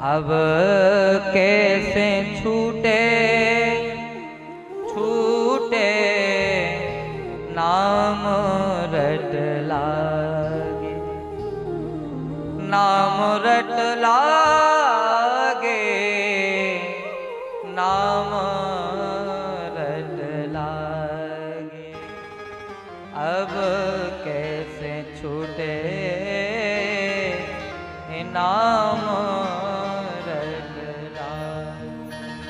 अब कैसे छूटे छूटे नाम रट लागे, नाम रट लागे, नाम रट लागे। अब कैसे छूटे नाम रट लागे।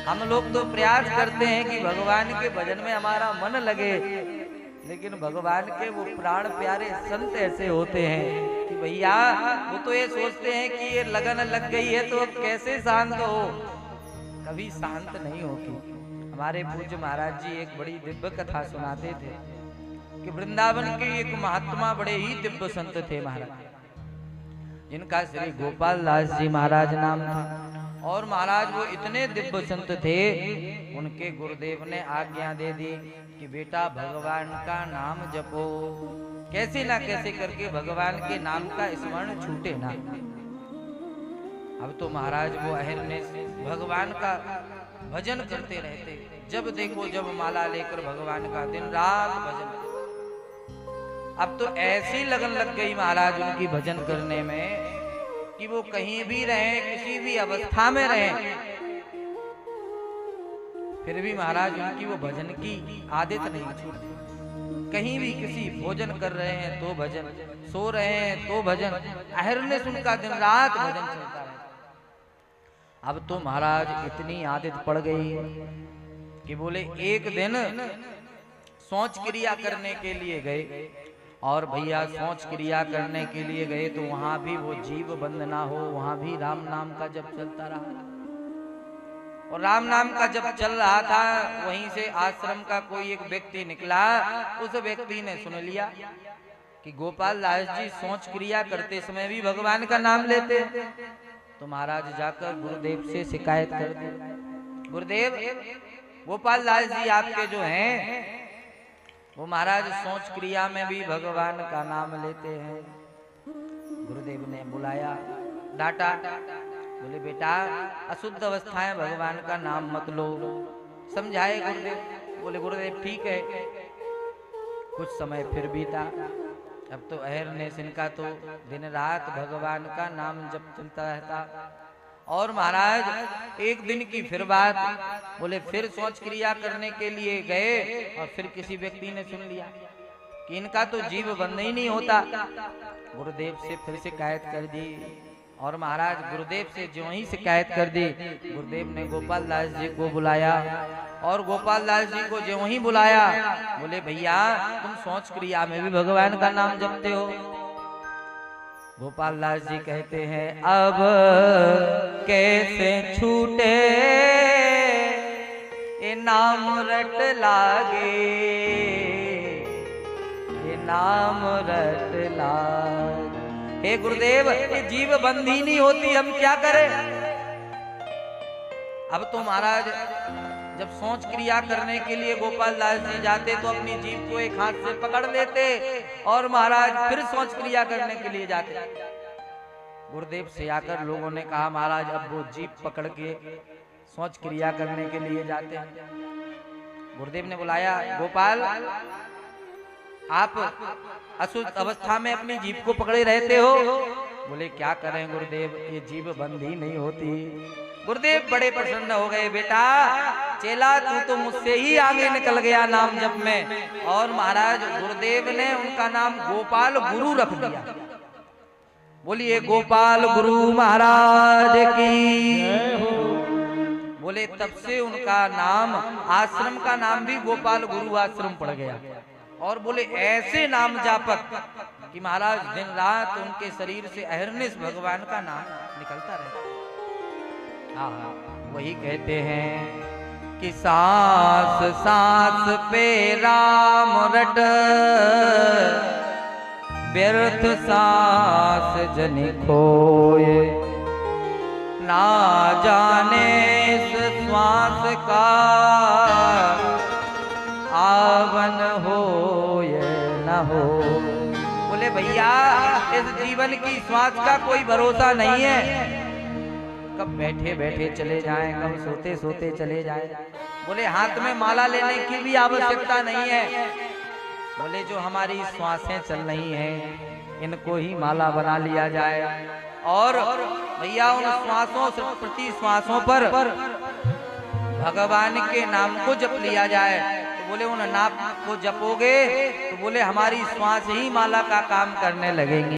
हम लोग तो प्रयास करते हैं कि भगवान के भजन में हमारा मन लगे, लेकिन भगवान के वो प्राण प्यारे संत ऐसे होते हैं कि भैया वो तो ये सोचते हैं कि ये लगन लग गई है तो अब कैसे शांत हो, कभी शांत नहीं होगी। हमारे पूज्य महाराज जी एक बड़ी दिव्य कथा सुनाते थे कि वृंदावन के एक महात्मा बड़े ही दिव्य संत थे महाराज, जिनका श्री गोपाल दास जी महाराज नाम था। और महाराज वो इतने दिव्य संत थे, उनके गुरुदेव ने आज्ञा दे दी कि बेटा भगवान का नाम जपो, कैसे ना कैसे करके भगवान के नाम का स्मरण छूटे ना। अब तो महाराज वो अहिर्निश भगवान का भजन करते रहते, जब देखो जब माला लेकर भगवान का दिन रात भजन। अब तो ऐसी लगन लग गई महाराज उनकी भजन करने में कि वो कहीं भी रहे, किसी भी अवस्था में रहे, फिर भी महाराज उनकी वो भजन की आदत नहीं छूटी। कहीं भी किसी भोजन कर रहे हैं तो भजन, सो रहे हैं तो भजन, अहिर्निश उनका दिन रात भजन चलता है। अब तो महाराज इतनी आदत पड़ गई कि बोले एक दिन सोच क्रिया करने के लिए गए, और भैया सोच क्रिया करने के लिए गए तो वहां भी वो जीव बंद ना हो, वहां भी राम नाम का जप चलता रहा। और राम नाम का जप चल रहा था, वहीं से आश्रम का कोई एक व्यक्ति निकला। उस व्यक्ति ने सुन लिया कि गोपाल दास जी सोच क्रिया करते समय भी भगवान का नाम लेते, तो महाराज जाकर गुरुदेव से शिकायत कर दी, गुरुदेव गोपाल दास जी आपके जो हैं वो महाराज सोच क्रिया में भी भगवान का नाम लेते हैं। गुरुदेव ने बुलाया, डांटा, बोले बेटा अशुद्ध अवस्थाएं भगवान का नाम मत लो, समझाए गुरुदेव। बोले गुरुदेव ठीक है। कुछ समय फिर बीता, अब तो अहिर्निश इनका तो दिन रात भगवान का नाम जप चलता रहता। और महाराज एक दिन की फिर बात, बोले फिर सोच क्रिया करने के लिए गए और फिर किसी व्यक्ति ने सुन लिया कि इनका तो जीव बंद ही नहीं होता। गुरुदेव से फिर शिकायत कर दी, और महाराज गुरुदेव से जो ही शिकायत कर दी, गुरुदेव ने गोपाल दास जी को बुलाया, और गोपाल दास जी को जो ही बुलाया बोले भैया तुम सोच क्रिया में भी भगवान का नाम जपते हो। गोपाल दास जी कहते हैं अब कैसे छूटे ये नाम रट लागे, ये नाम रट लागे। हे गुरुदेव ये जीव बंदी नहीं होती, हम क्या करें। अब तो महाराज जब सोच क्रिया करने के लिए गोपाल दास जी जाते तो अपनी जीभ को एक हाथ से पकड़ लेते, और महाराज फिर सोच क्रिया करने के लिए जाते। गुरुदेव से आकर लोगों ने कहा महाराज अब वो जीभ पकड़ के सोच क्रिया करने के लिए जाते हैं। गुरुदेव ने बुलाया, गोपाल आप अशुद्ध अवस्था में अपनी जीभ को पकड़े रहते हो। बोले क्या करें गुरुदेव ये जीभ बंद ही नहीं होती। गुरुदेव बड़े प्रसन्न हो गए, बेटा चेला तू तो मुझसे ही आगे निकल गया नाम जप में। और महाराज गुरुदेव ने उनका नाम गोपाल गुरु रख दिया। बोलिए गोपाल गुरु महाराज की। बोले तब से उनका नाम, आश्रम का नाम भी गोपाल गुरु आश्रम पड़ गया। और बोले ऐसे नाम जापक कि महाराज दिन रात उनके शरीर से अहिर्निश भगवान का नाम निकलता रहता। वही कहते हैं कि सांस सांस पे राम रट, व्यर्थ सांस जन खोए, ना जाने इस श्वास का आवन हो ये न हो। बोले भैया इस जीवन की श्वास का कोई भरोसा नहीं है, कब बैठे बैठे चले जाएं, कब सोते सोते चले जाएं। बोले हाथ में माला लेने की भी आवश्यकता नहीं है। बोले जो हमारी श्वासें चल रही हैं इनको ही माला बना लिया जाए और भैया उन श्वासों प्रति श्वासों पर भगवान के नाम को जप लिया जाए। तो बोले उन नाम को जपोगे तो बोले हमारी श्वास ही माला का काम करने लगेंगी।